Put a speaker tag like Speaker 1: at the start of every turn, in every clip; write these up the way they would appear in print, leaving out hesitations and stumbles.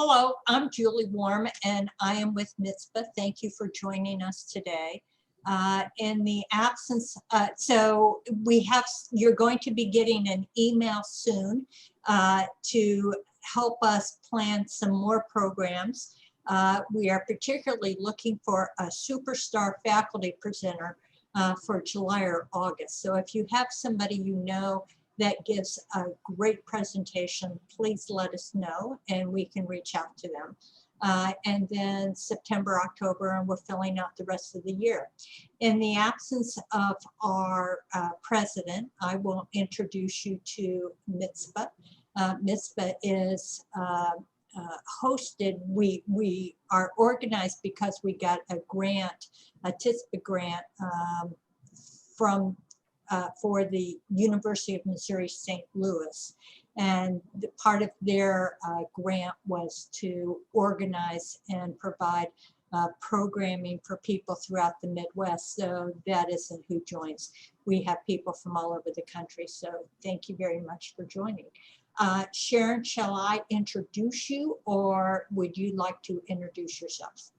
Speaker 1: Hello, I'm Julie Warm, and I am with Mitzvah. Thank you for joining us today. In the absence, so you're going to be getting an email soon to help us plan some more programs. We are particularly looking for a superstar faculty presenter for July or August. So if you have somebody you know that gives a great presentation, please let us know and we can reach out to them. And then September, October, and we're filling out the rest of the year. In the absence of our president, I will introduce you to Mitzvah. Mitzvah is hosted, we are organized because we got a grant, a TISPA grant for the University of Missouri St. Louis. And the part of their grant was to organize and provide programming for people throughout the Midwest. So that isn't who joins. We have people from all over the country. So thank you very much for joining. Sharron, shall I introduce you, or would you like to introduce yourself?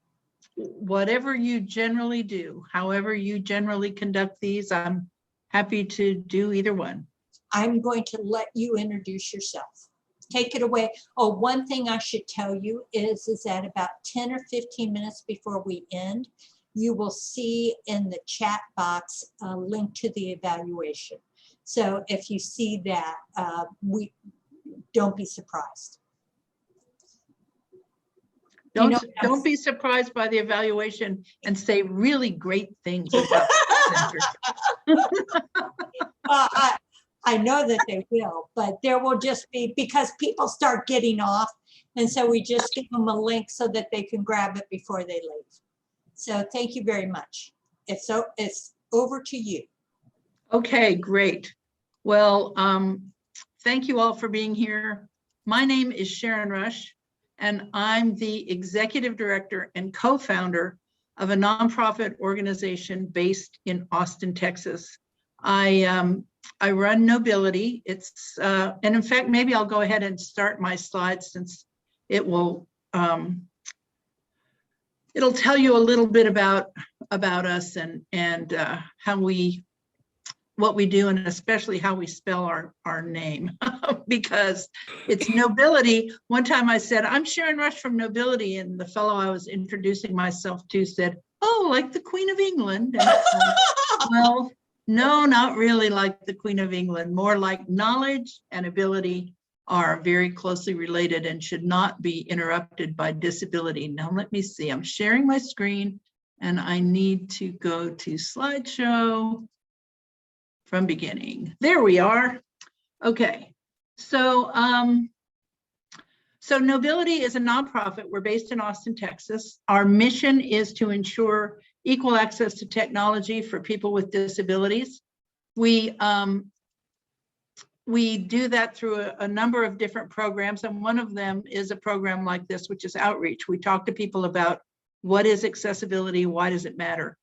Speaker 2: Whatever you generally do, however you generally conduct these, I'm happy to do either one.
Speaker 1: I'm going to let you introduce yourself. Take it away. Oh, one thing I should tell you is that about 10 or 15 minutes before we end, you will see in the chat box a link to the evaluation. So if you see that, don't be surprised.
Speaker 2: Don't be surprised by the evaluation and say really great things about the center.
Speaker 1: I know that they will, but there will just be, because people start getting off, and so we just give them a link so that they can grab it before they leave. So thank you very much. It's over to you.
Speaker 2: Okay, great. Well, thank you all for being here. My name is Sharron Rush, and I'm the executive director and co-founder of a nonprofit organization based in Austin, Texas. I run Knowbility. It's and in fact, maybe I'll go ahead and start my slides, since it will it'll tell you a little bit about us and what we do, and especially how we spell our name, because it's Knowbility. One time I said, I'm Sharron Rush from Knowbility, and the fellow I was introducing myself to said, oh, like the Queen of England. And well, no, not really like the Queen of England, more like knowledge and ability are very closely related and should not be interrupted by disability. Now, let me see, I'm sharing my screen and I need to go to slideshow from beginning. There we are. Okay, so Knowbility is a nonprofit. We're based in Austin, Texas. Our mission is to ensure equal access to technology for people with disabilities. We do that through a number of different programs, and one of them is a program like this, which is outreach. We talk to people about what is accessibility, why does it matter?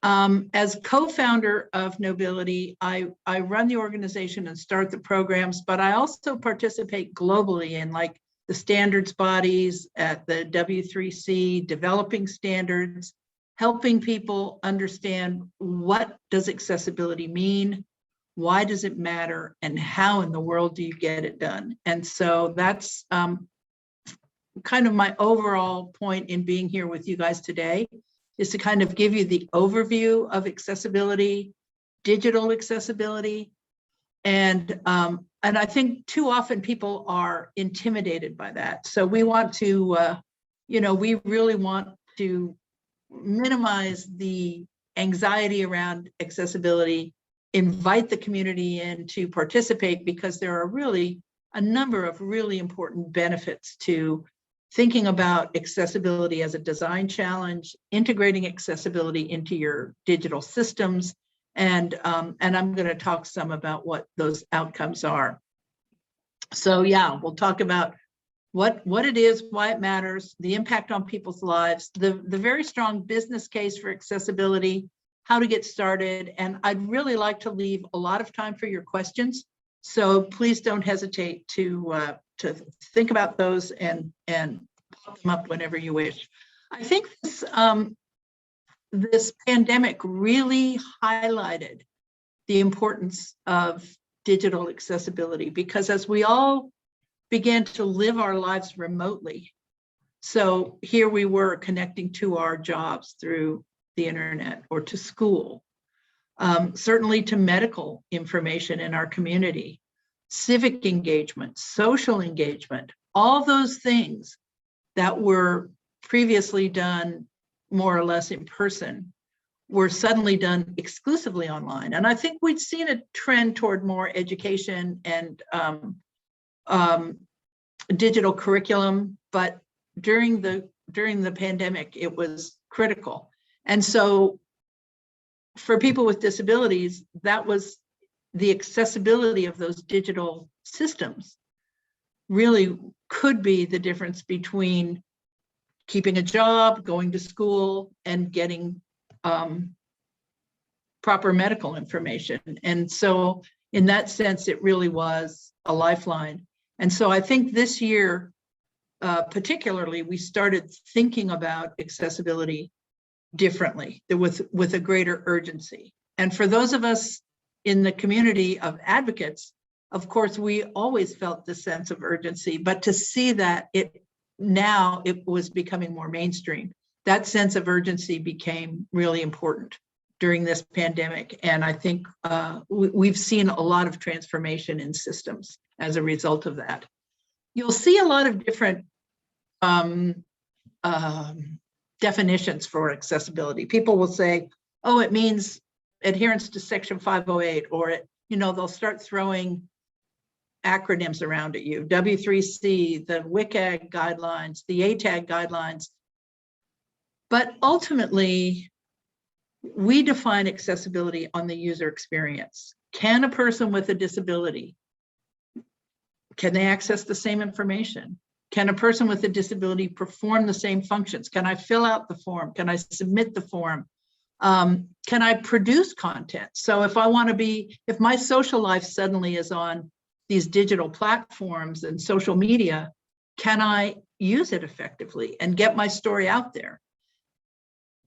Speaker 2: As co-founder of Knowbility, I run the organization and start the programs, but I also participate globally in like the standards bodies at the W3C, developing standards, helping people understand what does accessibility mean, why does it matter, and how in the world do you get it done? And so that's kind of my overall point in being here with you guys today, is to kind of give you the overview of accessibility, digital accessibility, and I think too often people are intimidated by that. So we want to, we really want to minimize the anxiety around accessibility, invite the community in to participate, because there are really a number of really important benefits to thinking about accessibility as a design challenge, integrating accessibility into your digital systems, and I'm going to talk some about what those outcomes are. So yeah, we'll talk about what it is, why it matters, the impact on people's lives, the very strong business case for accessibility, how to get started, and I'd really like to leave a lot of time for your questions. So please don't hesitate to think about those and pop them up whenever you wish. I think this pandemic really highlighted the importance of digital accessibility, because as we all began to live our lives remotely, so here we were connecting to our jobs through the internet, or to school, certainly to medical information in our community, civic engagement, social engagement, all those things that were previously done more or less in person were suddenly done exclusively online. And I think we'd seen a trend toward more education and digital curriculum, but during the pandemic, it was critical. And so for people with disabilities, that was the accessibility of those digital systems really could be the difference between keeping a job, going to school, and getting proper medical information. And so in that sense, it really was a lifeline. And so I think this year, particularly, we started thinking about accessibility differently, with a greater urgency. And for those of us in the community of advocates, of course, we always felt this sense of urgency, but to see that now it was becoming more mainstream, that sense of urgency became really important during this pandemic. And I think we've seen a lot of transformation in systems as a result of that. You'll see a lot of different definitions for accessibility. People will say, oh, it means adherence to Section 508, or they'll start throwing acronyms around at you, W3C, the WCAG guidelines, the ATAG guidelines. But ultimately, we define accessibility on the user experience. Can a person with a disability, can they access the same information? Can a person with a disability perform the same functions? Can I fill out the form? Can I submit the form? Can I produce content? So if if my social life suddenly is on these digital platforms and social media, can I use it effectively and get my story out there?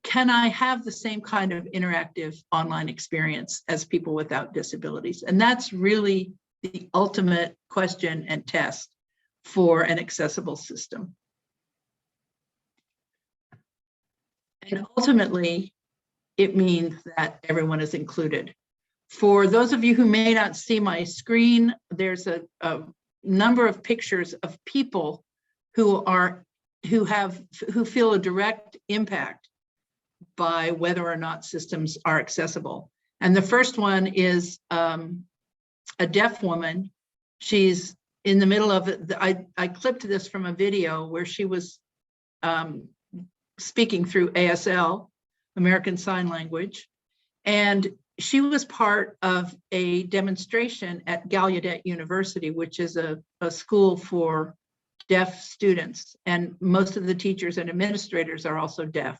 Speaker 2: Can I have the same kind of interactive online experience as people without disabilities? And that's really the ultimate question and test for an accessible system. And ultimately, it means that everyone is included. For those of you who may not see my screen, there's a number of pictures of people who feel a direct impact by whether or not systems are accessible. And the first one is a deaf woman. She's in the middle of it. I clipped this from a video where she was speaking through ASL, American Sign Language, and she was part of a demonstration at Gallaudet University, which is a school for deaf students, and most of the teachers and administrators are also deaf.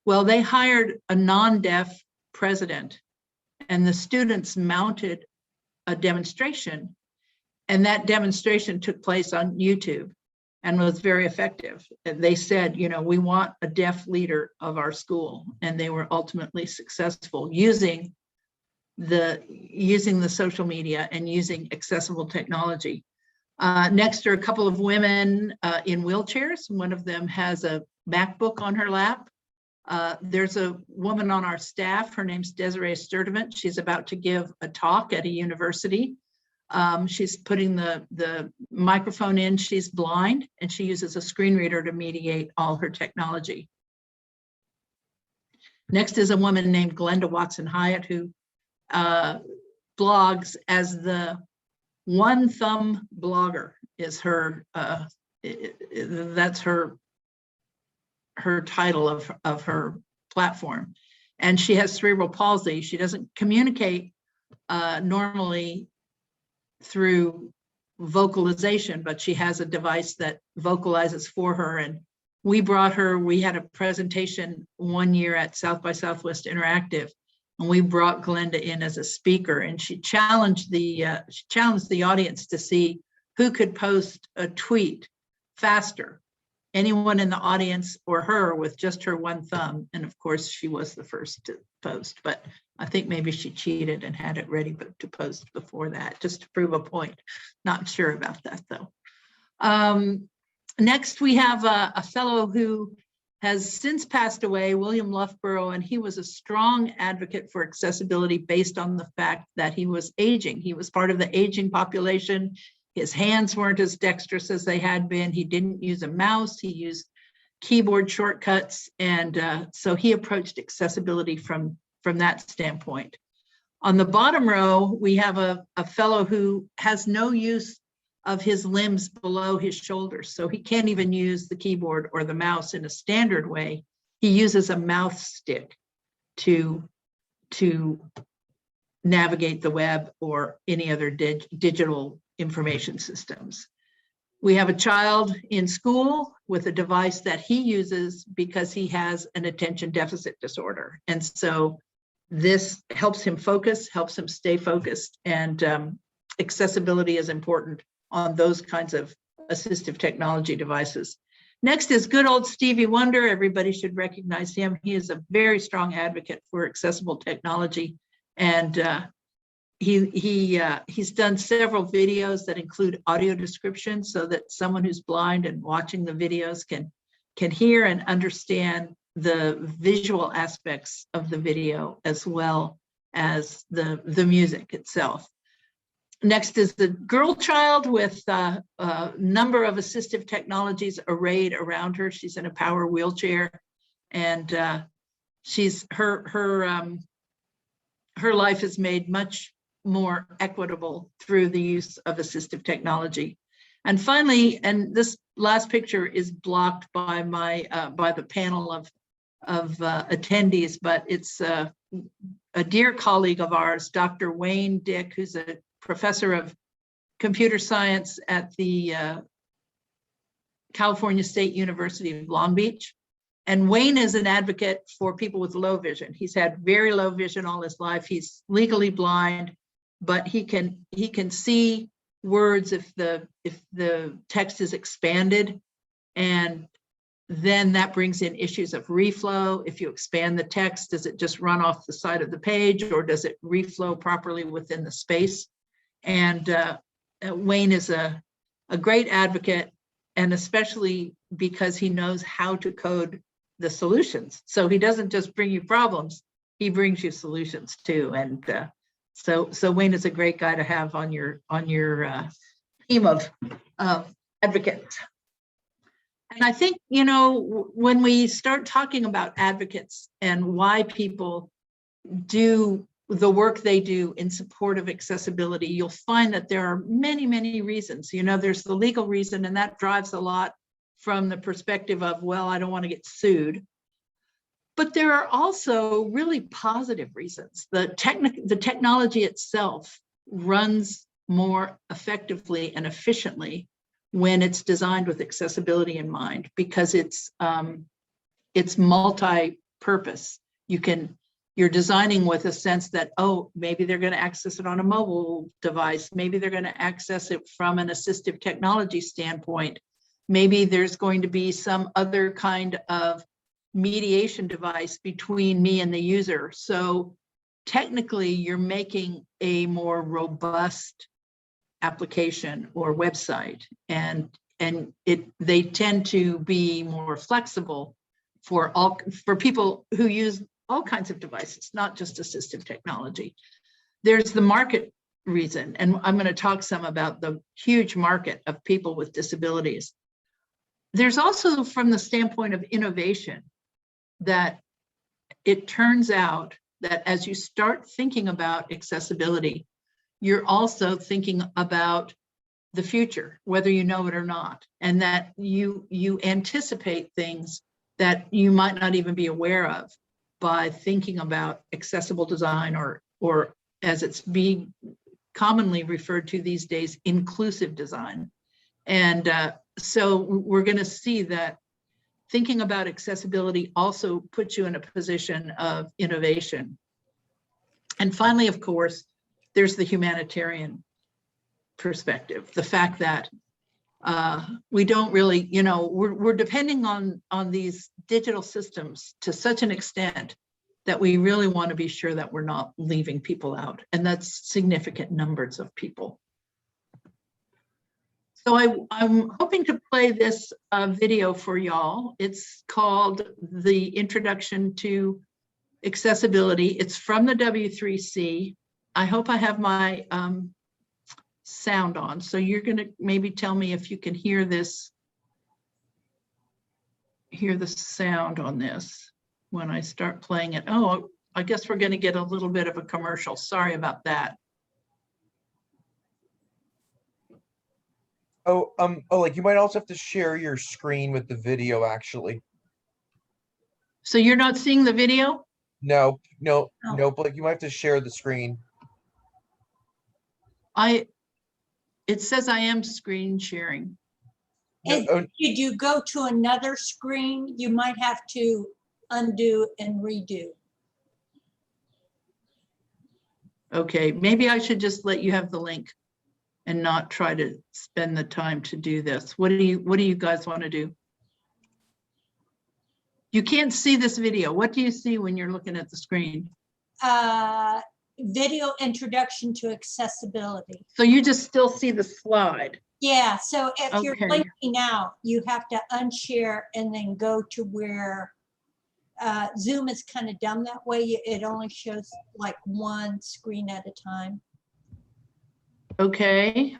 Speaker 2: Well, they hired a non-deaf president, and the students mounted a demonstration, and that demonstration took place on YouTube and was very effective. And they said, we want a deaf leader of our school, and they were ultimately successful using the social media and using accessible technology. Next are a couple of women in wheelchairs. One of them has a MacBook on her lap. There's a woman on our staff, her name's Desiree Sturdivant. She's about to give a talk at a university. She's putting the microphone in. She's blind, and she uses a screen reader to mediate all her technology. Next is a woman named Glenda Watson Hyatt, who blogs as the One Thumb Blogger is her, that's her title of her platform. And she has cerebral palsy. She doesn't communicate normally through vocalization, but she has a device that vocalizes for her. And we had a presentation one year at South by Southwest Interactive, and we brought Glenda in as a speaker, and she challenged the audience to see who could post a tweet faster. anyone in the audience or her with just her one thumb. And of course, she was the first to post, but I think maybe she cheated and had it ready to post before that, just to prove a point. Not sure about that though. Next, we have a fellow who has since passed away, William Loughborough, and he was a strong advocate for accessibility based on the fact that he was aging. He was part of the aging population. His hands weren't as dexterous as they had been. He didn't use a mouse. He used keyboard shortcuts. And so he approached accessibility from that standpoint. On the bottom row, we have a fellow who has no use of his limbs below his shoulders. So he can't even use the keyboard or the mouse in a standard way. He uses a mouth stick to navigate the web or any other digital information systems. We have a child in school with a device that he uses because he has an attention deficit disorder. And so this helps him focus, helps him stay focused, and accessibility is important on those kinds of assistive technology devices. Next is good old Stevie Wonder. Everybody should recognize him. He is a very strong advocate for accessible technology. And he's done several videos that include audio description so that someone who's blind and watching the videos can hear and understand the visual aspects of the video as well as the music itself. Next is the girl child with a number of assistive technologies arrayed around her. She's in a power wheelchair, and her life is made much more equitable through the use of assistive technology. And finally, and this last picture is blocked by the panel of attendees, but it's a dear colleague of ours, Dr. Wayne Dick, who's a professor of computer science at the California State University of Long Beach. And Wayne is an advocate for people with low vision. He's had very low vision all his life. He's legally blind, but he can see words if the text is expanded, and then that brings in issues of reflow. If you expand the text, does it just run off the side of the page, or does it reflow properly within the space? And Wayne is a great advocate, and especially because he knows how to code the solutions. So he doesn't just bring you problems, he brings you solutions too. And so Wayne is a great guy to have on your team of advocates. And I think, you know, when we start talking about advocates and why people do the work they do in support of accessibility, you'll find that there are many, many reasons. You know, there's the legal reason, and that drives a lot from the perspective of, well, I don't want to get sued. But there are also really positive reasons. The technology itself runs more effectively and efficiently when it's designed with accessibility in mind, because it's multi-purpose. You're designing with a sense that, oh, maybe they're going to access it on a mobile device. Maybe they're going to access it from an assistive technology standpoint. Maybe there's going to be some other kind of mediation device between me and the user. So technically, you're making a more robust application or website, and they tend to be more flexible for people who use all kinds of devices, not just assistive technology. There's the market reason, and I'm going to talk some about the huge market of people with disabilities. There's also, from the standpoint of innovation, that it turns out that as you start thinking about accessibility, you're also thinking about the future, whether you know it or not, and that you anticipate things that you might not even be aware of by thinking about accessible design, or as it's being commonly referred to these days, inclusive design. And so we're going to see that thinking about accessibility also puts you in a position of innovation. And finally, of course, there's the humanitarian perspective, the fact that We don't really, we're depending on these digital systems to such an extent that we really want to be sure that we're not leaving people out. And that's significant numbers of people. So I'm hoping to play this video for y'all. It's called The Introduction to Accessibility. It's from the W3C. I hope I have my sound on. So you're going to maybe tell me if you can hear this, hear the sound on this when I start playing it. Oh, I guess we're going to get a little bit of a commercial. Sorry about that.
Speaker 3: Like you might also have to share your screen with the video, actually.
Speaker 2: So you're not seeing the video?
Speaker 3: No,
Speaker 1: Oh.
Speaker 3: like you might have to share the screen.
Speaker 2: It says I am screen sharing.
Speaker 1: And did you go to another screen? You might have to undo and redo.
Speaker 2: Okay, maybe I should just let you have the link and not try to spend the time to do this. What do you guys want to do? You can't see this video. What do you see when you're looking at the screen?
Speaker 1: Video introduction to accessibility.
Speaker 2: So you just still see the slide.
Speaker 1: Yeah, so if you're
Speaker 2: Okay.
Speaker 1: blinking out, you have to unshare and then go to where Zoom is kind of dumb that way. It only shows like one screen at a time.
Speaker 2: Okay.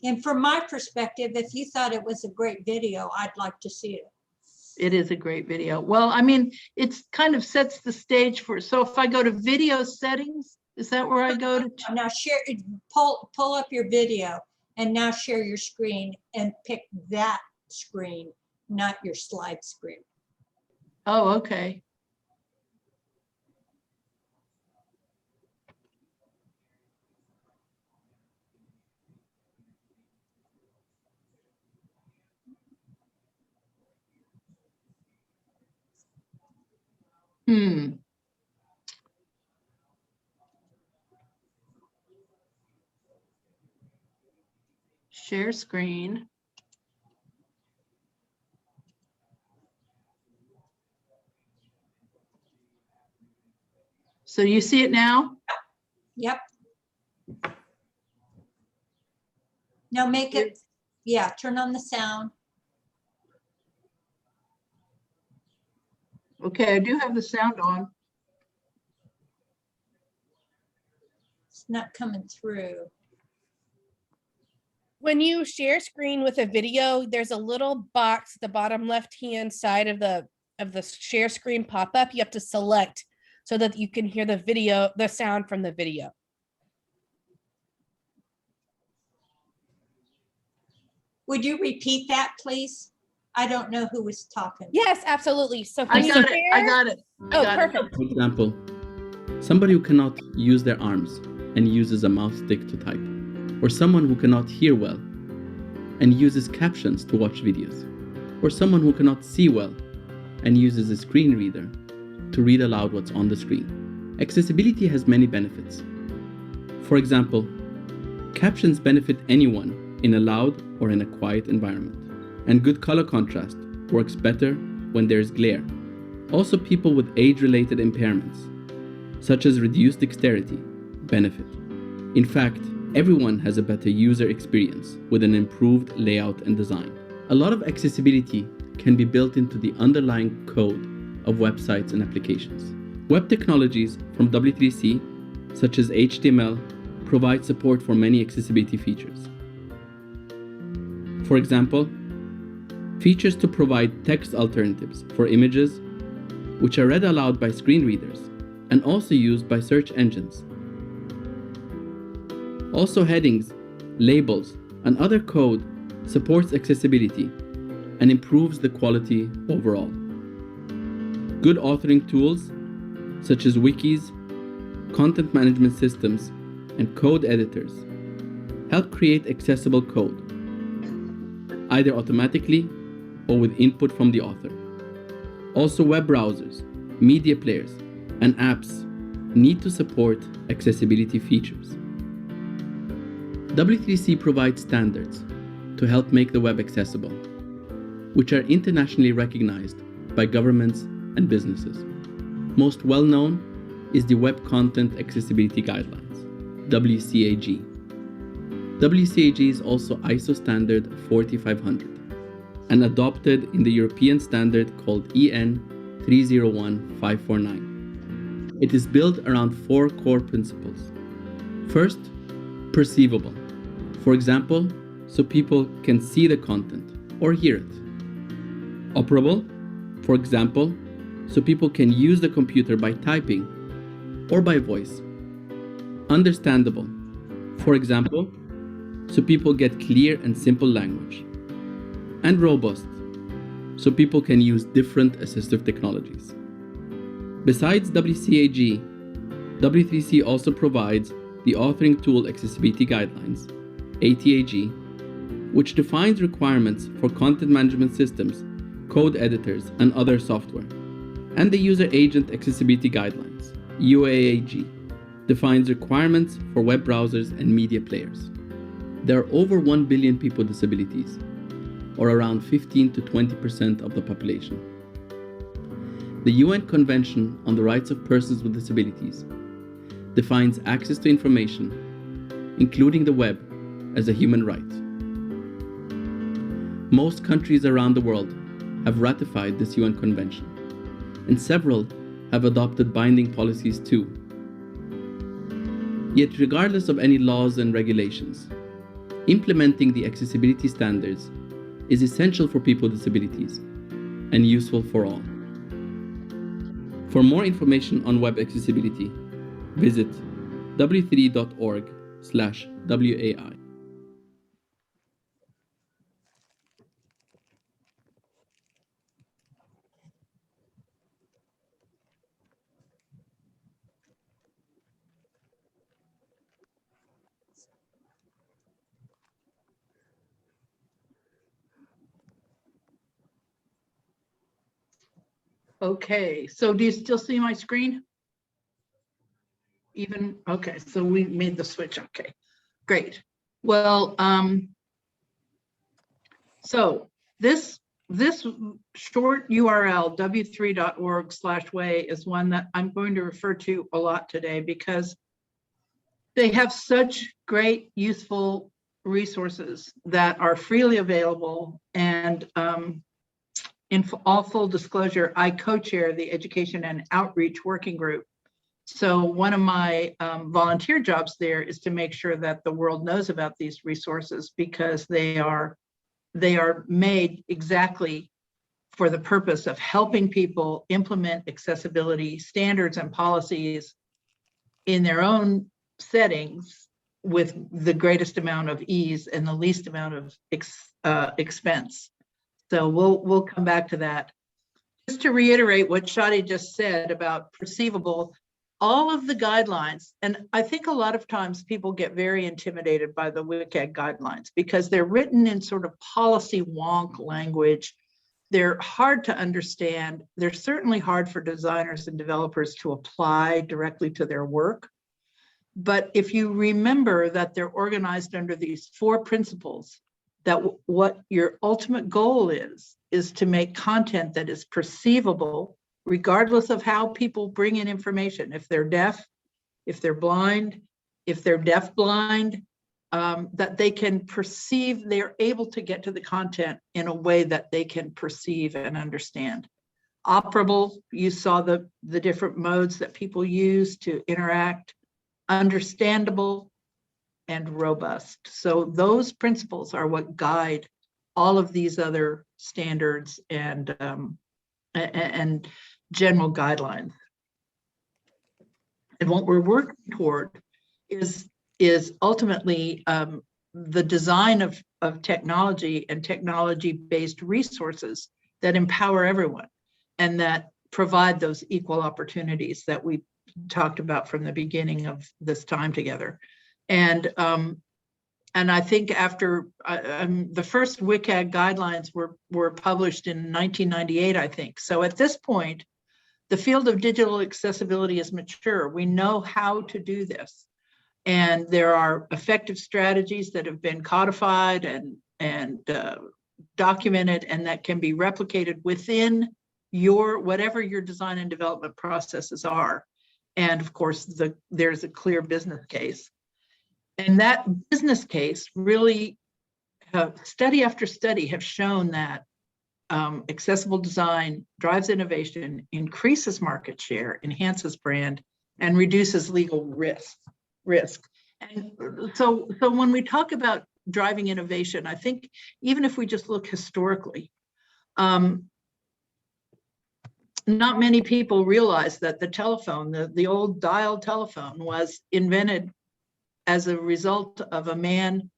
Speaker 1: And from my perspective, if you thought it was a great video, I'd like to see it.
Speaker 2: It is a great video. Well, I mean, it's kind of sets the stage for, so if I go to video settings, is that where I go to?
Speaker 1: Now share, pull up your video and now share your screen and pick that screen, not your slide screen.
Speaker 2: Oh, okay. Share screen. So you see it now?
Speaker 1: Yep. Now make it, yeah, turn on the sound.
Speaker 2: Okay, I do have the sound on.
Speaker 1: It's not coming through.
Speaker 4: When you share screen with a video, there's a little box at the bottom left-hand side of the share screen pop-up. You have to select so that you can hear the video, the sound from the video.
Speaker 1: Would you repeat that, please? I don't know who was talking.
Speaker 4: Yes, absolutely. So
Speaker 2: I
Speaker 4: can you
Speaker 2: got it. I
Speaker 4: share?
Speaker 2: got it.
Speaker 4: Oh,
Speaker 2: got it.
Speaker 4: perfect.
Speaker 5: For example, somebody who cannot use their arms and uses a mouse stick to type, or someone who cannot hear well and uses captions to watch videos, or someone who cannot see well and uses a screen reader to read aloud what's on the screen. Accessibility has many benefits. For example, captions benefit anyone in a loud or in a quiet environment, and good color contrast works better when there's glare. Also, people with age-related impairments, such as reduced dexterity, benefit. In fact, everyone has a better user experience with an improved layout and design. A lot of accessibility can be built into the underlying code of websites and applications. Web technologies from W3C, such as HTML, provide support for many accessibility features. For example, features to provide text alternatives for images, which are read aloud by screen readers and also used by search engines. Also, headings, labels, and other code supports accessibility and improves the quality overall. Good authoring tools, such as wikis, content management systems, and code editors, help create accessible code, either automatically or with input from the author. Also, web browsers, media players, and apps need to support accessibility features. W3C provides standards to help make the web accessible, which are internationally recognized by governments and businesses. Most well-known is the Web Content Accessibility Guidelines, WCAG. WCAG is also ISO standard 40500 and adopted in the European standard called EN 301549. It is built around 4 core principles. First, perceivable. For example, so people can see the content or hear it. Operable, for example, so people can use the computer by typing or by voice. Understandable, for example, so people get clear and simple language. And robust, so people can use different assistive technologies. Besides WCAG, W3C also provides the Authoring Tool Accessibility Guidelines, ATAG, which defines requirements for content management systems, code editors, and other software. And the User Agent Accessibility Guidelines, UAAG, defines requirements for web browsers and media players. There are over 1 billion people with disabilities, or around 15 to 20% of the population. The UN Convention on the Rights of Persons with Disabilities defines access to information, including the web, as a human right. Most countries around the world have ratified this UN Convention, and several have adopted binding policies too. Yet, regardless of any laws and regulations, implementing the accessibility standards is essential for people with disabilities and useful for all. For more information on web accessibility, visit w3.org/WAI.
Speaker 2: Okay, so do you still see my screen? Okay, so we made the switch. Okay, great. Well, so this short URL, w3.org/way, is one that I'm going to refer to a lot today because they have such great, useful resources that are freely available. And in all full disclosure, I co-chair the Education and Outreach Working Group. So one of my volunteer jobs there is to make sure that the world knows about these resources, because they are made exactly for the purpose of helping people implement accessibility standards and policies in their own settings with the greatest amount of ease and the least amount of expense. So we'll come back to that. Just to reiterate what Shadi just said about perceivable, all of the guidelines, and I think a lot of times people get very intimidated by the WCAG guidelines because they're written in sort of policy wonk language. They're hard to understand. They're certainly hard for designers and developers to apply directly to their work. But if you remember that they're organized under these 4 principles, that what your ultimate goal is to make content that is perceivable, regardless of how people bring in information. If they're deaf, if they're blind, if they're deaf-blind, that they can perceive, they're able to get to the content in a way that they can perceive and understand. Operable, you saw the different modes that people use to interact. Understandable, and robust. So those principles are what guide all of these other standards and general guidelines. And what we're working toward is ultimately the design of technology and technology-based resources that empower everyone and that provide those equal opportunities that we talked about from the beginning of this time together. And I think after the first WCAG guidelines were published in 1998, I think. So at this point, the field of digital accessibility is mature. We know how to do this. And there are effective strategies that have been codified and documented, and that can be replicated within whatever your design and development processes are. And of course, there's a clear business case. And that business case really, study after study have shown that accessible design drives innovation, increases market share, enhances brand, and reduces legal risk. And so when we talk about driving innovation, I think even if we just look historically, not many people realize that the telephone, the old dial telephone, was invented as a result of a man,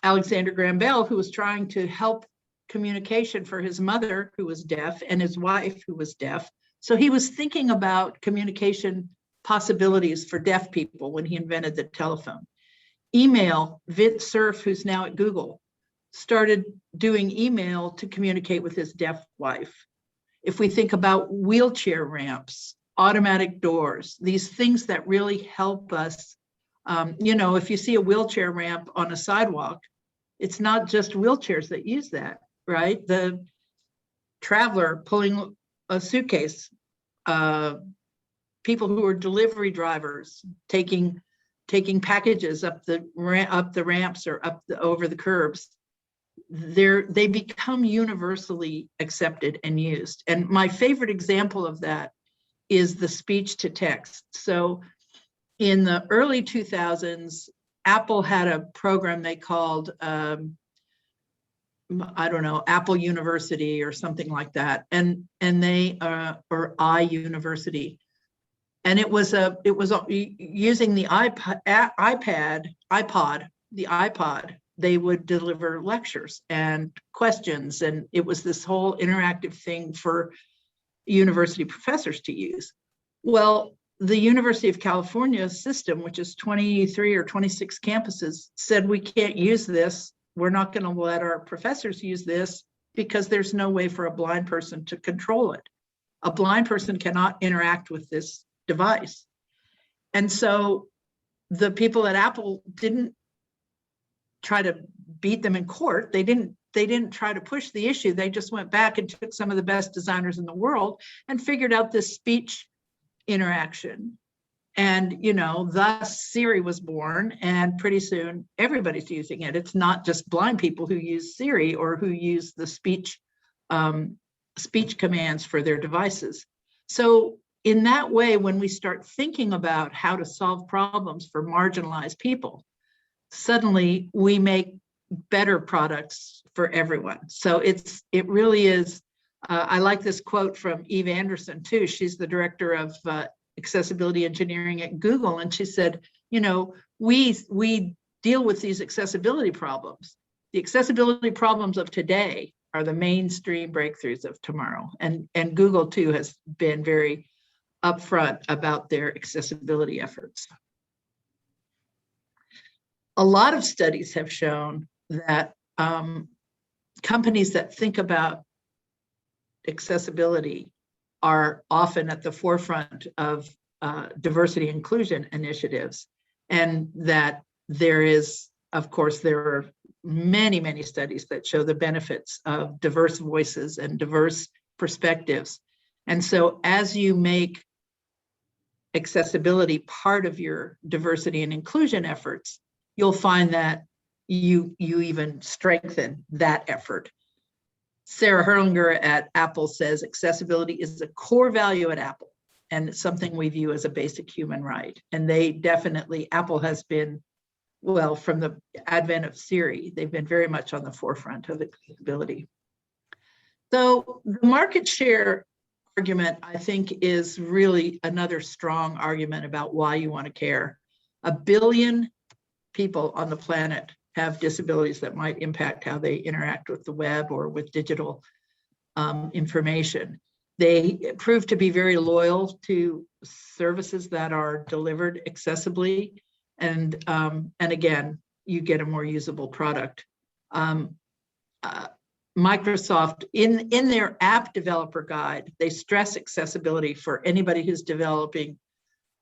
Speaker 2: Alexander Graham Bell, who was trying to help communication for his mother, who was deaf, and his wife, who was deaf. So he was thinking about communication possibilities for deaf people when he invented the telephone. Email, Vint Cerf, who's now at Google, started doing email to communicate with his deaf wife. If we think about wheelchair ramps, automatic doors, these things that really help us, if you see a wheelchair ramp on a sidewalk, it's not just wheelchairs that use that, right? The traveler pulling a suitcase, people who are delivery drivers taking packages up the ramps or over the curbs, they become universally accepted and used. And my favorite example of that is the speech to text. So in the early 2000s, Apple had a program they called, Apple University or something like that. And they, or iUniversity. And it was using the iPod, they would deliver lectures and questions. And it was this whole interactive thing for university professors to use. Well, the University of California system, which is 23 or 26 campuses, said we can't use this. We're not going to let our professors use this because there's no way for a blind person to control it. A blind person cannot interact with this device. And so the people at Apple didn't try to beat them in court. They didn't try to push the issue. They just went back and took some of the best designers in the world and figured out this speech interaction. And, thus Siri was born, and pretty soon everybody's using it. It's not just blind people who use Siri or who use the speech commands for their devices. So in that way, when we start thinking about how to solve problems for marginalized people, suddenly we make better products for everyone. So it really is. I like this quote from Eve Anderson too. She's the director of accessibility engineering at Google, and she said, we deal with these accessibility problems. The accessibility problems of today are the mainstream breakthroughs of tomorrow. And Google too has been very upfront about their accessibility efforts. A lot of studies have shown that companies that think about accessibility are often at the forefront of diversity inclusion initiatives, and that there are many, many studies that show the benefits of diverse voices and diverse perspectives. And so as you make accessibility part of your diversity and inclusion efforts, you'll find that you even strengthen that effort. Sarah Herlinger at Apple says accessibility is a core value at Apple, and it's something we view as a basic human right. And Apple has been, well, from the advent of Siri, they've been very much on the forefront of accessibility. So the market share argument, I think, is really another strong argument about why you want to care. 1 billion people on the planet have disabilities that might impact how they interact with the web or with digital information. They prove to be very loyal to services that are delivered accessibly, and again, you get a more usable product. Microsoft, in their app developer guide, they stress accessibility for anybody who's developing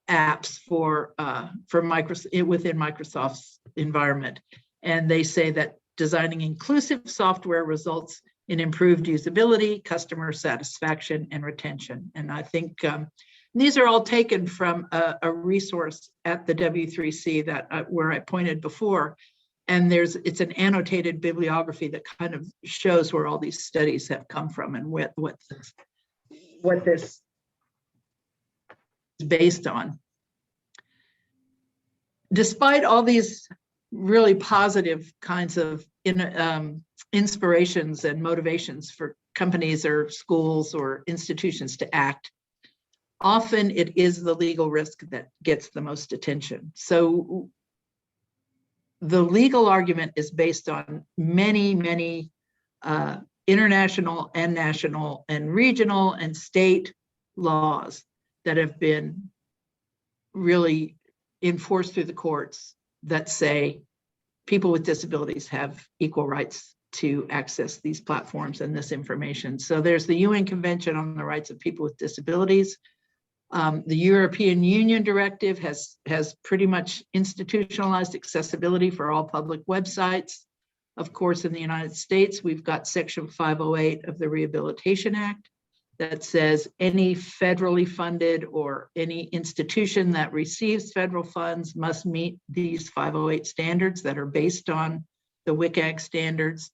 Speaker 2: apps for Microsoft within Microsoft's environment. And they say that designing inclusive software results in improved usability, customer satisfaction, and retention. And I think these are all taken from a resource at the W3C that where I pointed before. And it's an annotated bibliography that kind of shows where all these studies have come from and what this is based on. Despite all these really positive kinds of inspirations and motivations for companies or schools or institutions to act, often it is the legal risk that gets the most attention. So the legal argument is based on many, many international and national and regional and state laws that have been really enforced through the courts that say people with disabilities have equal rights to access these platforms and this information. So there's the UN Convention on the Rights of People with Disabilities. The European Union Directive has pretty much institutionalized accessibility for all public websites. Of course, in the United States, we've got Section 508 of the Rehabilitation Act that says any federally funded or any institution that receives federal funds must meet these 508 standards that are based on the WCAG standards.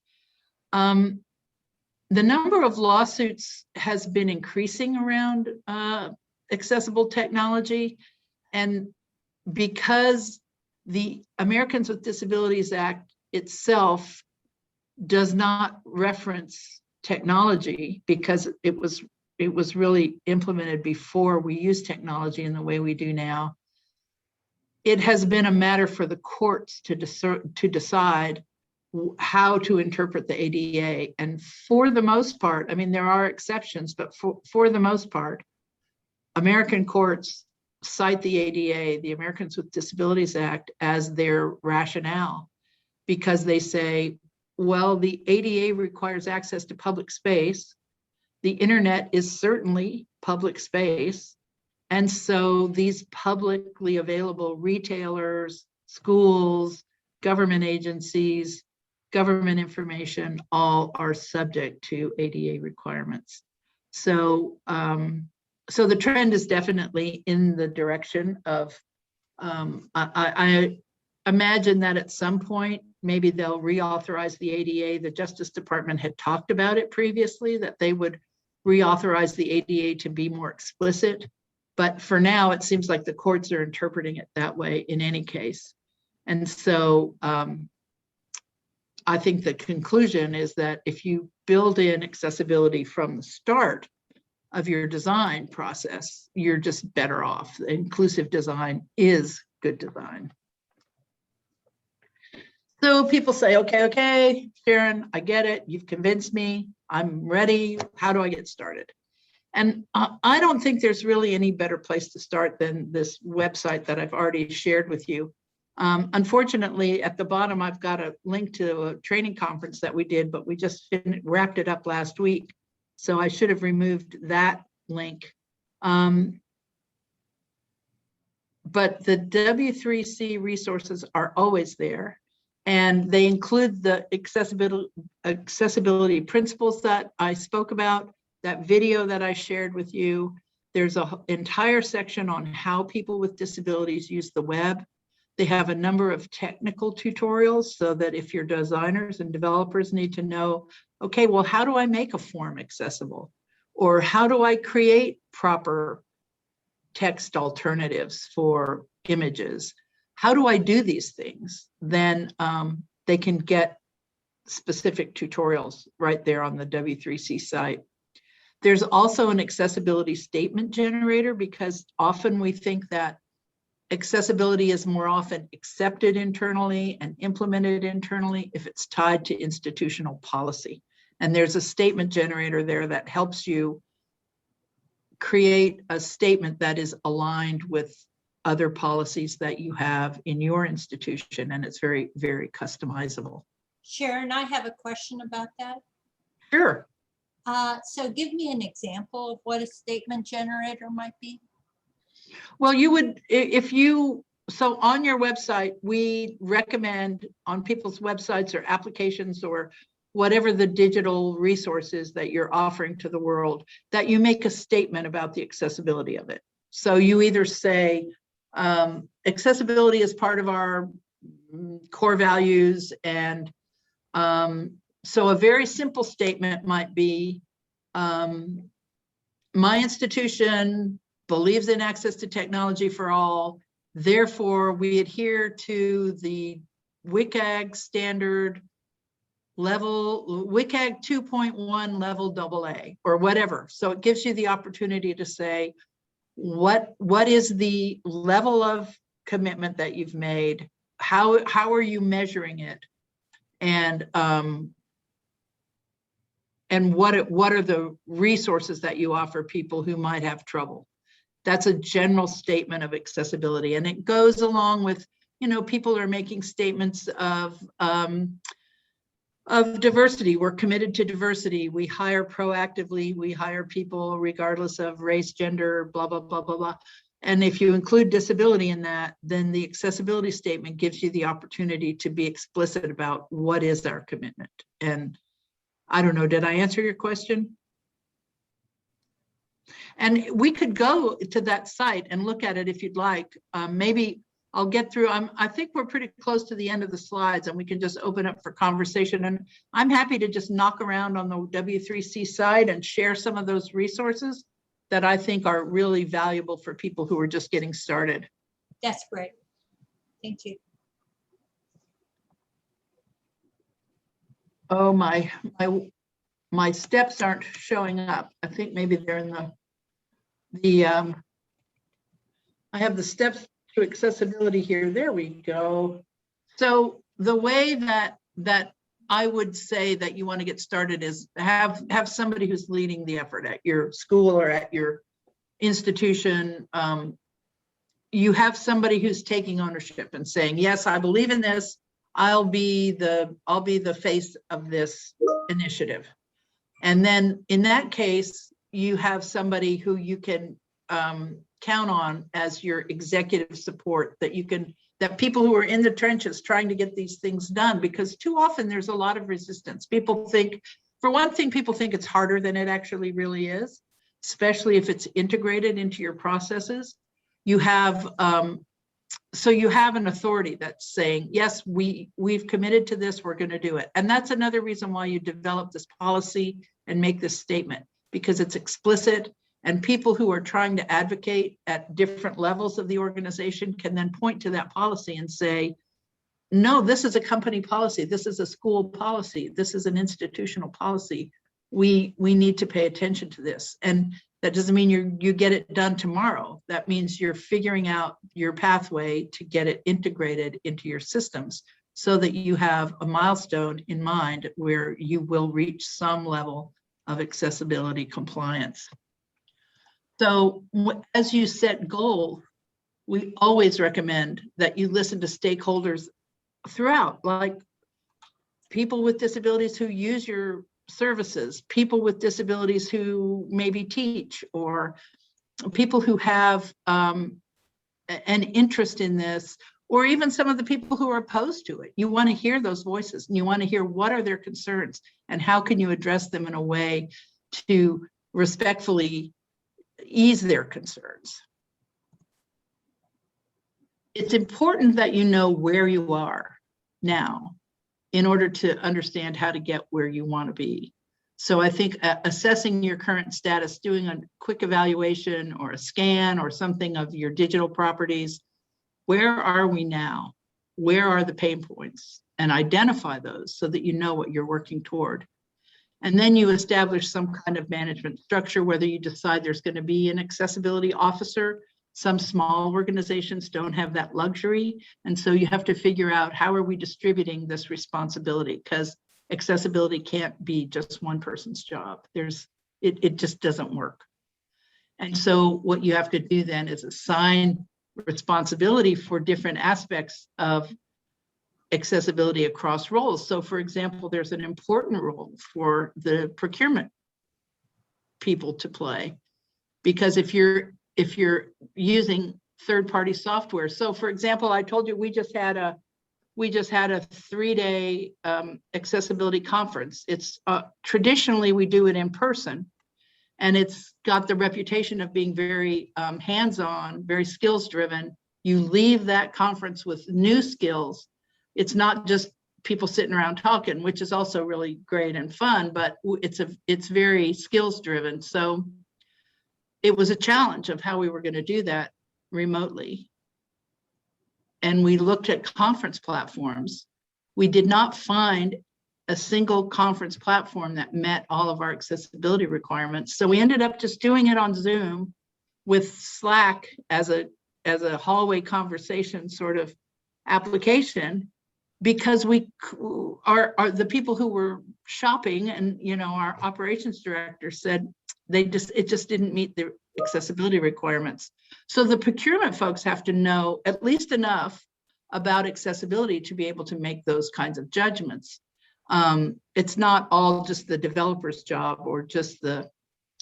Speaker 2: The number of lawsuits has been increasing around accessible technology, and because the Americans with Disabilities Act itself does not reference technology because it was really implemented before we use technology in the way we do now, it has been a matter for the courts to decide how to interpret the ADA. And for the most part, I mean, there are exceptions, but for the most part, American courts cite the ADA, the Americans with Disabilities Act, as their rationale, because they say, well, the ADA requires access to public space. The internet is certainly public space. And so these publicly available retailers, schools, government agencies, government information, all are subject to ADA requirements. So, so the trend is definitely in the direction of, I imagine that at some point, maybe they'll reauthorize the ADA. The Justice Department had talked about it previously, that they would reauthorize the ADA to be more explicit. But for now, it seems like the courts are interpreting it that way in any case. And so I think the conclusion is that if you build in accessibility from the start of your design process, you're just better off. Inclusive design is good design. So people say, okay, Sharron, I get it. You've convinced me. I'm ready. How do I get started? And I don't think there's really any better place to start than this website that I've already shared with you. Unfortunately, at the bottom, I've got a link to a training conference that we did, but we just wrapped it up last week. So I should have removed that link. But the W3C resources are always there. And they include the accessibility principles that I spoke about, that video that I shared with you. There's an entire section on how people with disabilities use the web. They have a number of technical tutorials so that if your designers and developers need to know, okay, well, how do I make a form accessible? Or how do I create proper text alternatives for images? How do I do these things? Then they can get specific tutorials right there on the W3C site. There's also an accessibility statement generator, because often we think that accessibility is more often accepted internally and implemented internally if it's tied to institutional policy. And there's a statement generator there that helps you create a statement that is aligned with other policies that you have in your institution, and it's very, very customizable.
Speaker 1: Sharron, I have a question about that.
Speaker 2: Sure.
Speaker 1: So give me an example of what a statement generator might be.
Speaker 2: Well, you would, if you, so on your website, we recommend on people's websites or applications or whatever the digital resources that you're offering to the world, that you make a statement about the accessibility of it. So you either say, accessibility is part of our core values. And so a very simple statement might be, my institution believes in access to technology for all. Therefore, we adhere to the WCAG standard level, WCAG 2.1 level AA or whatever. So it gives you the opportunity to say, what is the level of commitment that you've made? How are you measuring it? And what are the resources that you offer people who might have trouble? That's a general statement of accessibility. And it goes along with, you know, people are making statements of diversity. We're committed to diversity. We hire proactively. We hire people regardless of race, gender, blah, blah, blah, blah, blah. And if you include disability in that, then the accessibility statement gives you the opportunity to be explicit about what is our commitment. And I don't know, did I answer your question? And we could go to that site and look at it if you'd like. Maybe I'll get through. I think we're pretty close to the end of the slides and we can just open up for conversation. And I'm happy to just knock around on the W3C side and share some of those resources that I think are really valuable for people who are just getting started.
Speaker 1: That's great. Thank you.
Speaker 2: Oh, my steps aren't showing up. I think maybe they're in I have the steps to accessibility here. There we go. So the way that I would say that you want to get started is have somebody who's leading the effort at your school or at your institution. You have somebody who's taking ownership and saying, yes, I believe in this. I'll be the face of this initiative. And then in that case, you have somebody who you can count on as your executive support, that people who are in the trenches trying to get these things done, because too often there's a lot of resistance. People think, for one thing, people think it's harder than it actually really is, especially if it's integrated into your processes. You have, so you have an authority that's saying, yes, we've committed to this, we're going to do it. And that's another reason why you develop this policy and make this statement, because it's explicit. And people who are trying to advocate at different levels of the organization can then point to that policy and say, no, this is a company policy. This is a school policy. This is an institutional policy. We need to pay attention to this. And that doesn't mean you get it done tomorrow. That means you're figuring out your pathway to get it integrated into your systems so that you have a milestone in mind where you will reach some level of accessibility compliance. So as you set goals, we always recommend that you listen to stakeholders throughout, like people with disabilities who use your services, people with disabilities who maybe teach, or people who have an interest in this, or even some of the people who are opposed to it. You want to hear those voices, and you want to hear what are their concerns and how can you address them in a way to respectfully ease their concerns. It's important that you know where you are now in order to understand how to get where you want to be. So I think assessing your current status, doing a quick evaluation or a scan or something of your digital properties, where are we now? Where are the pain points? And identify those so that you know what you're working toward. And then you establish some kind of management structure, whether you decide there's going to be an accessibility officer. Some small organizations don't have that luxury. And so you have to figure out, how are we distributing this responsibility? Because accessibility can't be just one person's job. It just doesn't work. And so what you have to do then is assign responsibility for different aspects of accessibility across roles. So for example, there's an important role for the procurement people to play, because if you're using third-party software. So for example, I told you we just had a 3-day accessibility conference. It's traditionally we do it in person, and it's got the reputation of being very hands-on, very skills-driven. You leave that conference with new skills. It's not just people sitting around talking, which is also really great and fun, but it's very skills-driven. So it was a challenge of how we were going to do that remotely. And we looked at conference platforms. We did not find a single conference platform that met all of our accessibility requirements. So we ended up just doing it on Zoom with Slack as a hallway conversation sort of application, because the people who were shopping, and our operations director said it just didn't meet the accessibility requirements. So the procurement folks have to know at least enough about accessibility to be able to make those kinds of judgments. It's not all just the developer's job or just the,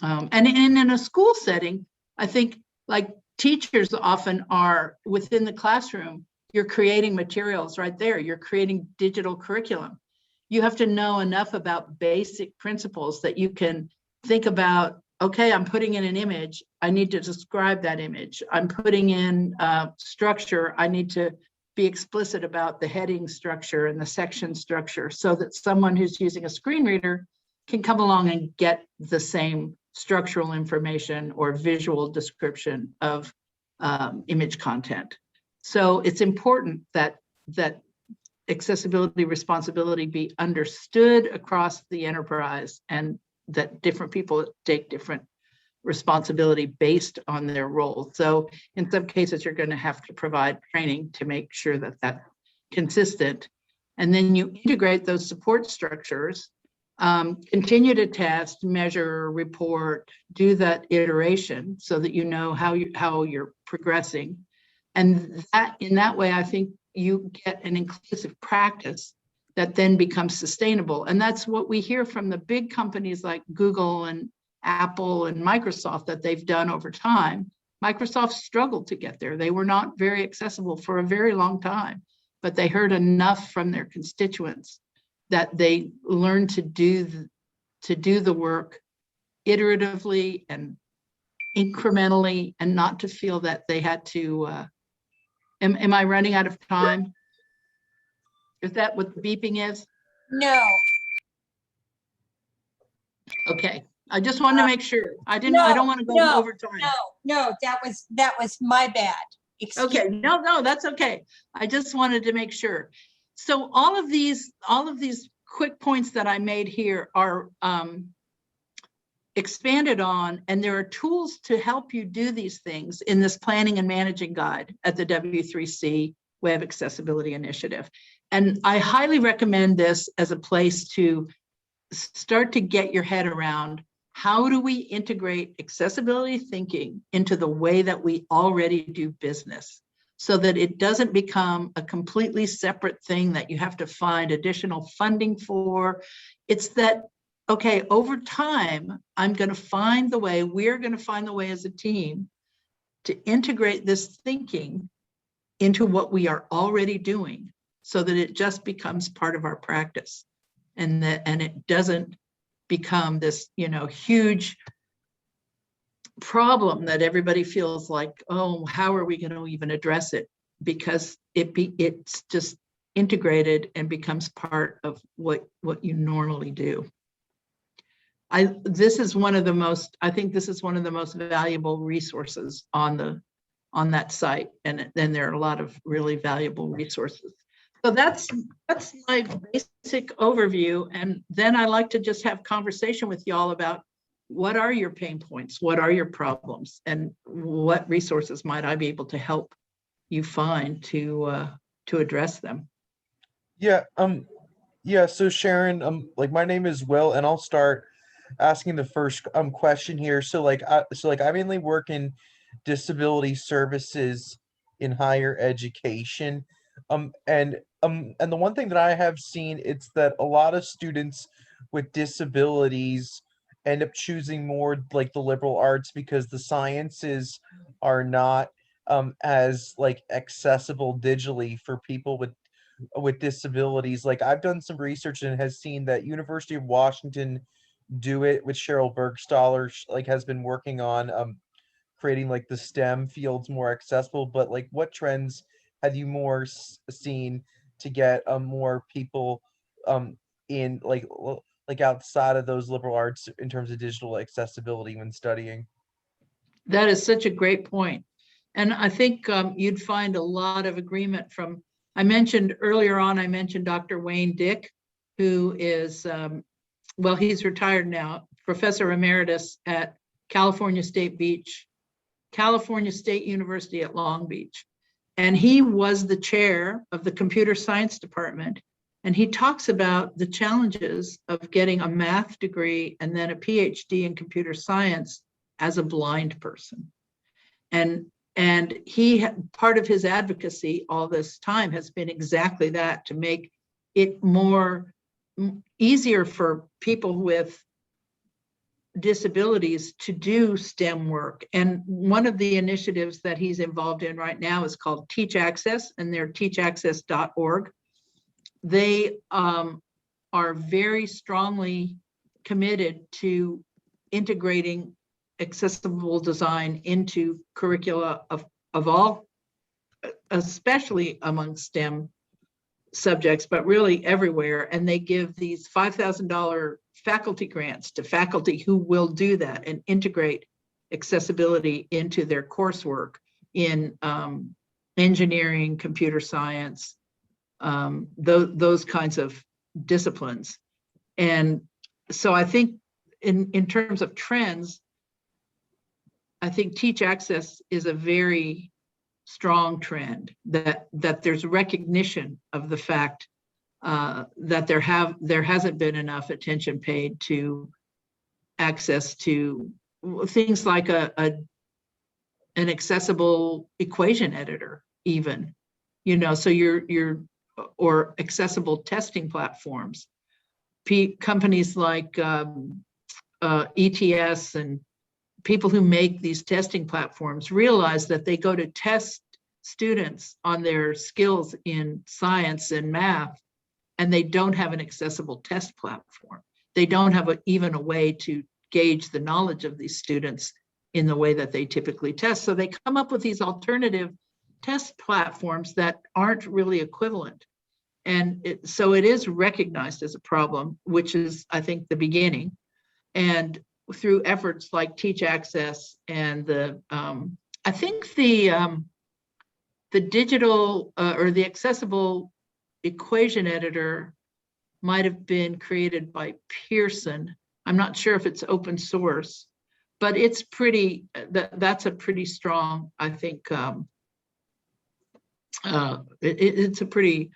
Speaker 2: and in a school setting, I think like teachers often are within the classroom, you're creating materials right there. You're creating digital curriculum. You have to know enough about basic principles that you can think about, okay, I'm putting in an image. I need to describe that image. I'm putting in structure. I need to be explicit about the heading structure and the section structure so that someone who's using a screen reader can come along and get the same structural information or visual description of image content. So it's important that accessibility responsibility be understood across the enterprise, and that different people take different responsibility based on their role. So in some cases, you're going to have to provide training to make sure that that's consistent. And then you integrate those support structures, continue to test, measure, report, do that iteration so that you know how you're progressing. And that in that way, I think you get an inclusive practice that then becomes sustainable. And that's what we hear from the big companies like Google and Apple and Microsoft that they've done over time. Microsoft struggled to get there. They were not very accessible for a very long time, but they heard enough from their constituents that they learned to do the work iteratively and incrementally, and not to feel that they had to, am I running out of time? Is that what the beeping is?
Speaker 1: No,
Speaker 2: Okay, I just wanted to make sure. I don't want to go over time.
Speaker 1: no, that was my bad. Excuse
Speaker 2: Okay, no, that's okay. I just wanted to make sure. So all of these quick points that I made here are expanded on, and there are tools to help you do these things in this planning and managing guide at the W3C Web Accessibility Initiative. And I highly recommend this as a place to start to get your head around, how do we integrate accessibility thinking into the way that we already do business, so that it doesn't become a completely separate thing that you have to find additional funding for. It's that, okay, over time, we're going to find the way as a team to integrate this thinking into what we are already doing, so that it just becomes part of our practice, and it doesn't become this, huge problem that everybody feels like, oh, how are we going to even address it? Because it's just integrated and becomes part of what you normally do. I think this is one of the most valuable resources on that site, and then there are a lot of really valuable resources. So that's my basic overview, and then I like to just have conversation with y'all about what are your pain points, what are your problems, and what resources might I be able to help you find to address them.
Speaker 3: Yeah. So Sharron, like my name is Will, and I'll start asking the first question here. So I mainly work in disability services in higher education, and and the one thing that I have seen, it's that a lot of students with disabilities end up choosing more like the liberal arts because the sciences are not as like accessible digitally for people with disabilities. Like I've done some research and has seen that University of Washington do it with Cheryl Bergstahler, like has been working on creating like the STEM fields more accessible. But like, what trends have you more seen to get more people in like outside of those liberal arts in terms of digital accessibility when studying?
Speaker 2: That is such a great point. And I think you'd find a lot of agreement from, I mentioned earlier on, I mentioned Dr. Wayne Dick, who is, well, he's retired now, Professor Emeritus at California State University at Long Beach. And he was the chair of the computer science department. And he talks about the challenges of getting a math degree and then a PhD in computer science as a blind person. And part of his advocacy all this time has been exactly that, to make it easier for people with disabilities to do STEM work. And one of the initiatives that he's involved in right now is called Teach Access, and they're teachaccess.org. They are very strongly committed to integrating accessible design into curricula of all, especially among STEM subjects, but really everywhere. And they give these $5,000 faculty grants to faculty who will do that and integrate accessibility into their coursework in engineering, computer science, those kinds of disciplines. And so I think in terms of trends, I think Teach Access is a very strong trend, that there's recognition of the fact that there hasn't been enough attention paid to access to things like an accessible equation editor, even, so or accessible testing platforms. Companies like ETS and people who make these testing platforms realize that they go to test students on their skills in science and math, and they don't have an accessible test platform. They don't have even a way to gauge the knowledge of these students in the way that they typically test. So they come up with these alternative test platforms that aren't really equivalent. And so it is recognized as a problem, which is, I think, the beginning. And through efforts like Teach Access and I think the digital or the accessible equation editor might have been created by Pearson. I'm not sure if it's open source, but it's that's a pretty strong, I think, it's a pretty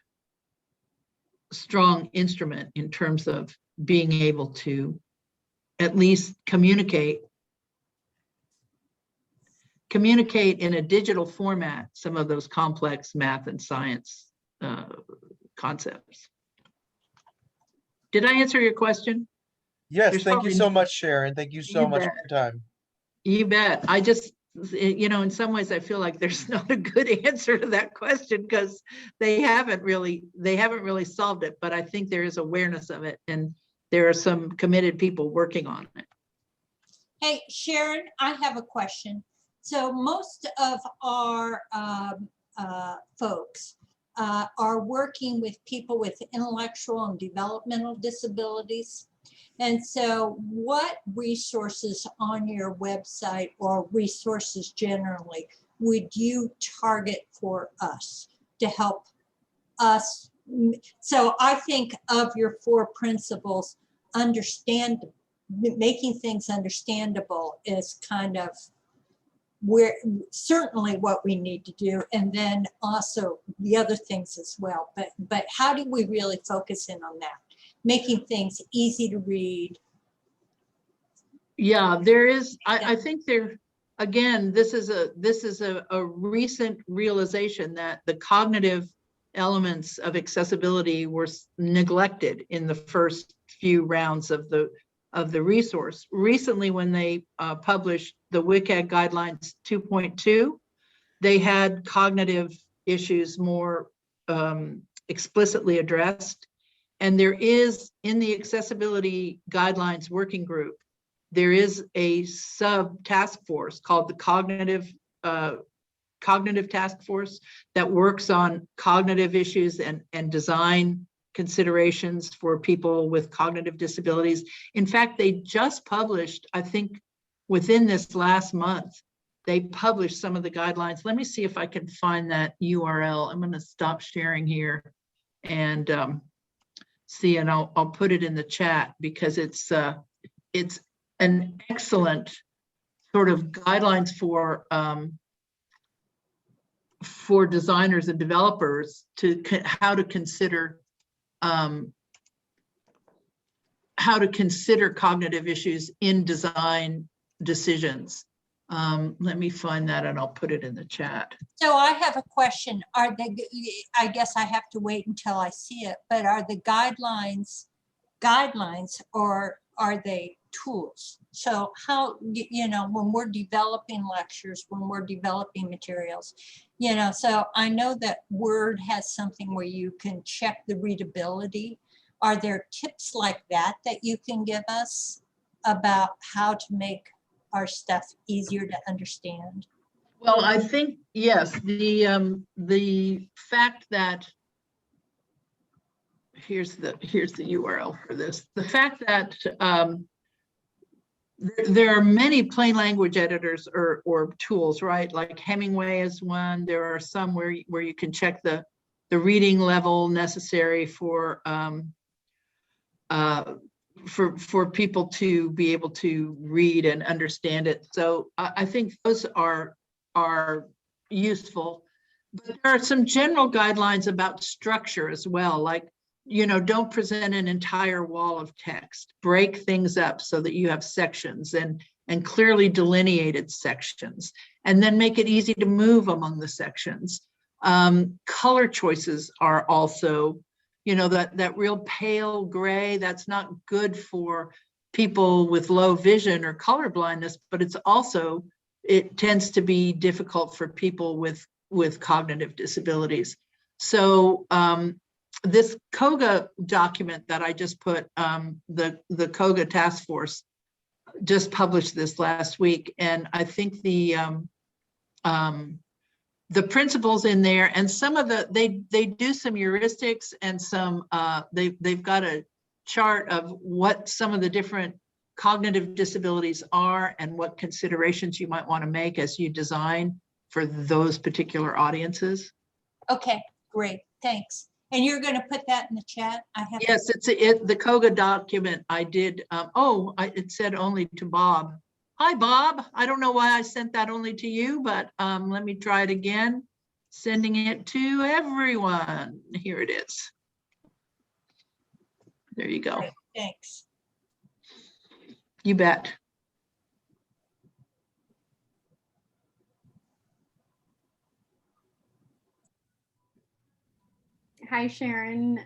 Speaker 2: strong instrument in terms of being able to at least communicate in a digital format some of those complex math and science concepts. Did I answer your question?
Speaker 3: Yes, thank you so much, Sharron. Thank you so much for your time.
Speaker 2: You bet. I just, in some ways I feel like there's not a good answer to that question because they haven't really solved it, but I think there is awareness of it, and there are some committed people working on it.
Speaker 1: Hey, Sharron, I have a question. So most of our folks are working with people with intellectual and developmental disabilities. And so what resources on your website, or resources generally, would you target for us to help us? So I think of your 4 principles, making things understandable is kind of certainly what we need to do, and then also the other things as well. But how do we really focus in on that? Making things easy to read.
Speaker 2: Yeah, there is. I think there. Again, this is a recent realization that the cognitive elements of accessibility were neglected in the first few rounds of the resource. Recently, when they published the WCAG Guidelines 2.2, they had cognitive issues more explicitly addressed. And there is, in the Accessibility Guidelines Working Group, there is a sub task force called the Cognitive Task Force that works on cognitive issues and design considerations for people with cognitive disabilities. In fact, they just published, I think within this last month, they published some of the guidelines. Let me see if I can find that URL. I'm going to stop sharing here and see, and I'll put it in the chat, because it's an excellent sort of guidelines for designers and developers to how to consider cognitive issues in design decisions. Let me find that and I'll put it in the chat.
Speaker 1: So I have a question. Are they, I guess I have to wait until I see it, but are the guidelines or are they tools? So how, you know, when we're developing lectures, when we're developing materials, you know, so I know that Word has something where you can check the readability. Are there tips like that that you can give us about how to make our stuff easier to understand?
Speaker 2: Well, I think, yes, the fact that here's the URL for this. The fact that there are many plain language editors or tools, right? Like Hemingway is one. There are some where you can check the reading level necessary for people to be able to read and understand it. So I think those are useful. But there are some general guidelines about structure as well, like, you know, don't present an entire wall of text. Break things up so that you have sections and clearly delineated sections, and then make it easy to move among the sections. Color choices are also, you know, that real pale gray, that's not good for people with low vision or color blindness, but it's also, it tends to be difficult for people with cognitive disabilities. So this COGA document that I just put, the COGA task force just published this last week. And I think the principles in there and some of they do some heuristics and some, they've got a chart of what some of the different cognitive disabilities are and what considerations you might want to make as you design for those particular audiences.
Speaker 1: Okay, great, thanks. And you're going to put that in the chat? I have.
Speaker 2: Yes, the COGA document I did. It said only to Bob. Hi, Bob. I don't know why I sent that only to you, but let me try it again. Sending it to everyone. Here it is. There you go.
Speaker 1: Great, thanks.
Speaker 2: You bet.
Speaker 6: Hi, Sharron.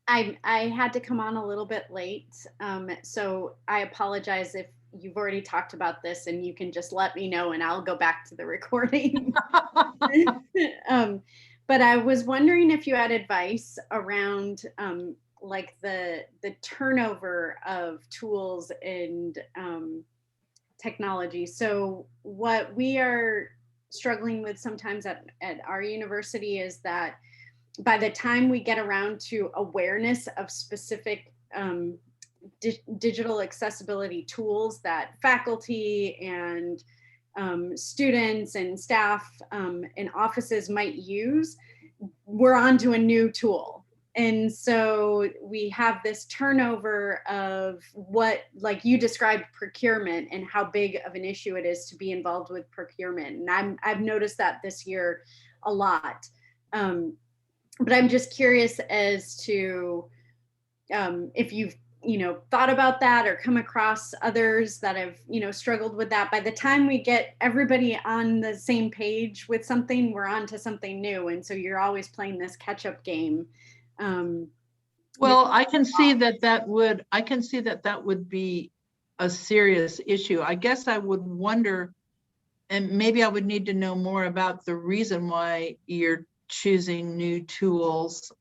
Speaker 6: I had to come on a little bit late, so I apologize if you've already talked about this, and you can just let me know and I'll go back to the recording. But I was wondering if you had advice around like the turnover of tools and technology. So what we are struggling with sometimes at our university is that by the time we get around to awareness of specific digital accessibility tools that faculty and students and staff and offices might use, we're onto a new tool. And so we have this turnover of what, like you described, procurement and how big of an issue it is to be involved with procurement. And I've noticed that this year a lot. But I'm just curious as to if you've thought about that or come across others that have, struggled with that. By the time we get everybody on the same page with something, we're on to something new. And so you're always playing this catch-up game.
Speaker 2: Well, I can see that would be a serious issue. I guess I would wonder, and maybe I would need to know more about the reason why you're choosing new tools.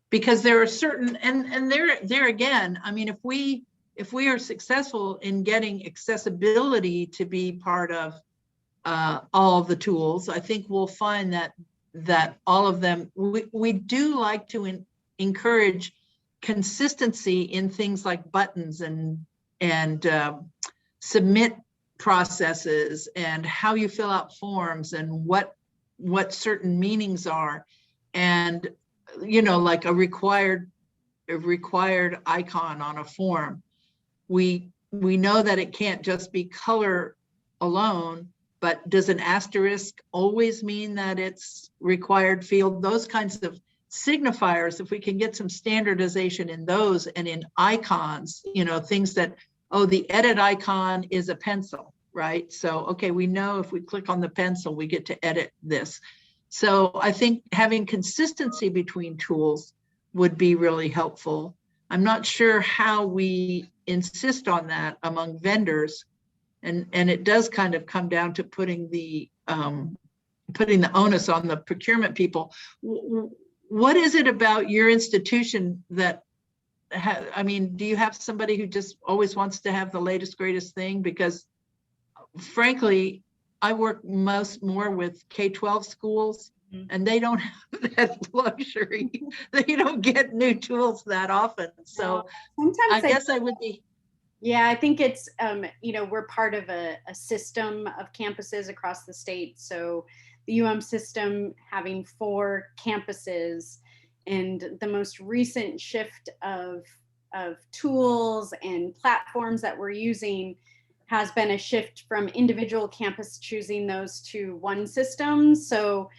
Speaker 2: Because there are certain, and there again, I mean, if we are successful in getting accessibility to be part of all of the tools, I think we'll find that all of them, we do like to encourage consistency in things like buttons and submit processes and how you fill out forms and what certain meanings are, and like a required icon on a form. We know that it can't just be color alone, but does an asterisk always mean that it's required field? Those kinds of signifiers, if we can get some standardization in those and in icons, things that, oh, the edit icon is a pencil, right? So, okay, we know if we click on the pencil, we get to edit this. So I think having consistency between tools would be really helpful. I'm not sure how we insist on that among vendors. And it does kind of come down to putting the onus on the procurement people. What is it about your institution that, do you have somebody who just always wants to have the latest, greatest thing? Because frankly, I work more with K-12 schools, and they don't have that luxury. They don't get new tools that often. So
Speaker 6: sometimes
Speaker 2: I guess I would be.
Speaker 6: Yeah, I think it's, we're part of a system of campuses across the state. So the system having 4 campuses, and the most recent shift of tools and platforms that we're using has been a shift from individual campus choosing those to one system. So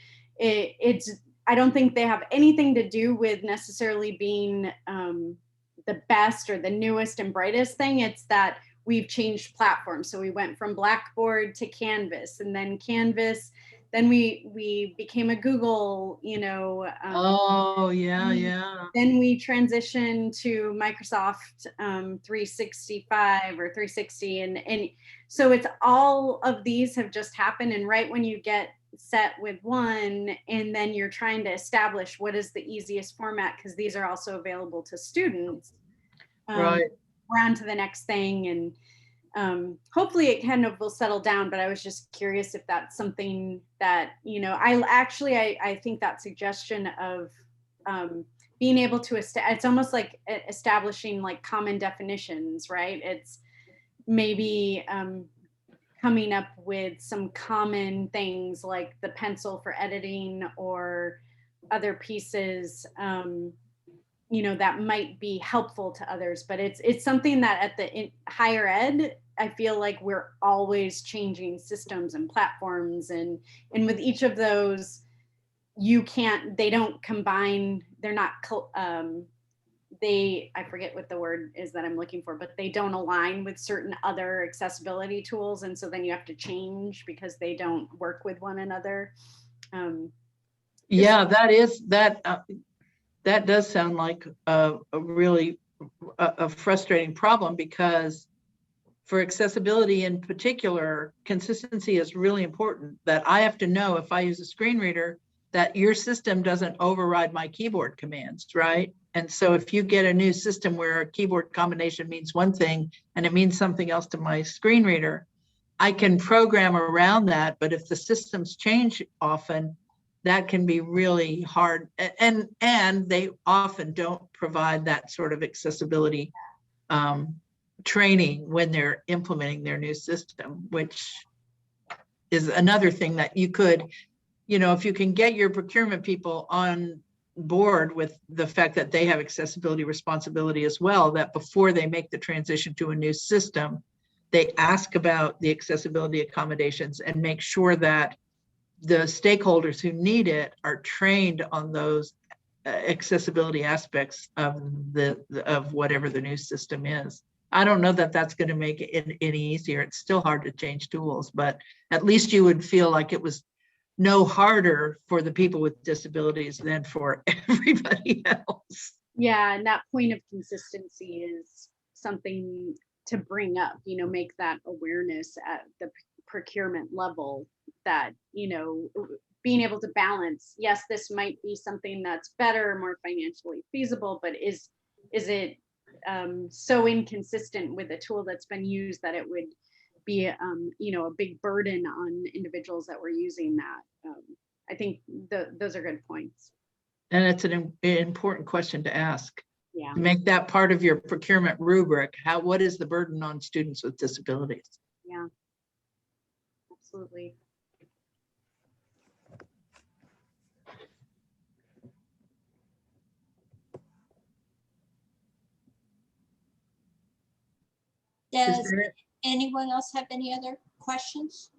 Speaker 6: I don't think they have anything to do with necessarily being the best or the newest and brightest thing. It's that we've changed platforms. So we went from Blackboard to Canvas, and then Canvas, then we became a Google,
Speaker 2: Oh, yeah.
Speaker 6: Then we transitioned to Microsoft 365 or 360. And so it's all of these have just happened. And right when you get set with one, and then you're trying to establish what is the easiest format, because these are also available to students.
Speaker 2: Right.
Speaker 6: We're on to the next thing, and hopefully it kind of will settle down. But I was just curious if that's something that, I think that suggestion of being able to, it's almost like establishing like common definitions, right? It's maybe coming up with some common things like the pencil for editing or other pieces, that might be helpful to others. But it's something that at the higher ed, I feel like we're always changing systems and platforms, and with each of those, they don't combine, they're not, I forget what the word is that I'm looking for, but they don't align with certain other accessibility tools. And so then you have to change because they don't work with one another.
Speaker 2: Yeah, that does sound like a really frustrating problem, because for accessibility in particular, consistency is really important. That I have to know if I use a screen reader that your system doesn't override my keyboard commands, right? And so if you get a new system where a keyboard combination means one thing and it means something else to my screen reader, I can program around that. But if the systems change often, that can be really hard. And they often don't provide that sort of accessibility training when they're implementing their new system, which is another thing that you could, if you can get your procurement people on board with the fact that they have accessibility responsibility as well, that before they make the transition to a new system, they ask about the accessibility accommodations and make sure that the stakeholders who need it are trained on those accessibility aspects of of whatever the new system is. I don't know that that's going to make it any easier. It's still hard to change tools, but at least you would feel like it was no harder for the people with disabilities than for everybody else.
Speaker 6: Yeah, and that point of consistency is something to bring up, you know, make that awareness at the procurement level, that, you know, being able to balance, yes, this might be something that's better, more financially feasible, but is it so inconsistent with a tool that's been used that it would be, you know, a big burden on individuals that were using that. I think those are good points.
Speaker 2: And it's an important question to ask.
Speaker 6: Yeah.
Speaker 2: To make that part of your procurement rubric, what is the burden on students with disabilities?
Speaker 6: Yeah, absolutely.
Speaker 1: Does anyone else have any other questions?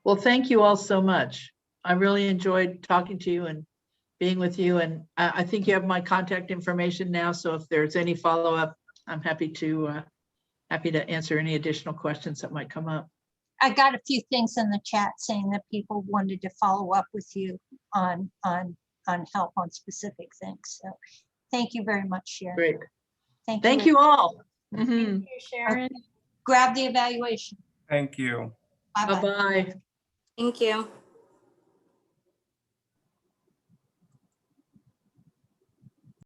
Speaker 2: Well, thank you all so much. I really enjoyed talking to you and being with you. And I think you have my contact information now. So if there's any follow-up, I'm happy to answer any additional questions that might come up.
Speaker 1: I got a few things in the chat saying that people wanted to follow up with you on help on specific things. So thank you very much, Sharron.
Speaker 2: Great.
Speaker 1: Thank
Speaker 2: you all.
Speaker 6: Thank you, Sharron.
Speaker 1: Grab the evaluation.
Speaker 7: Thank you.
Speaker 1: Bye-bye.
Speaker 2: Bye-bye.
Speaker 8: Thank you.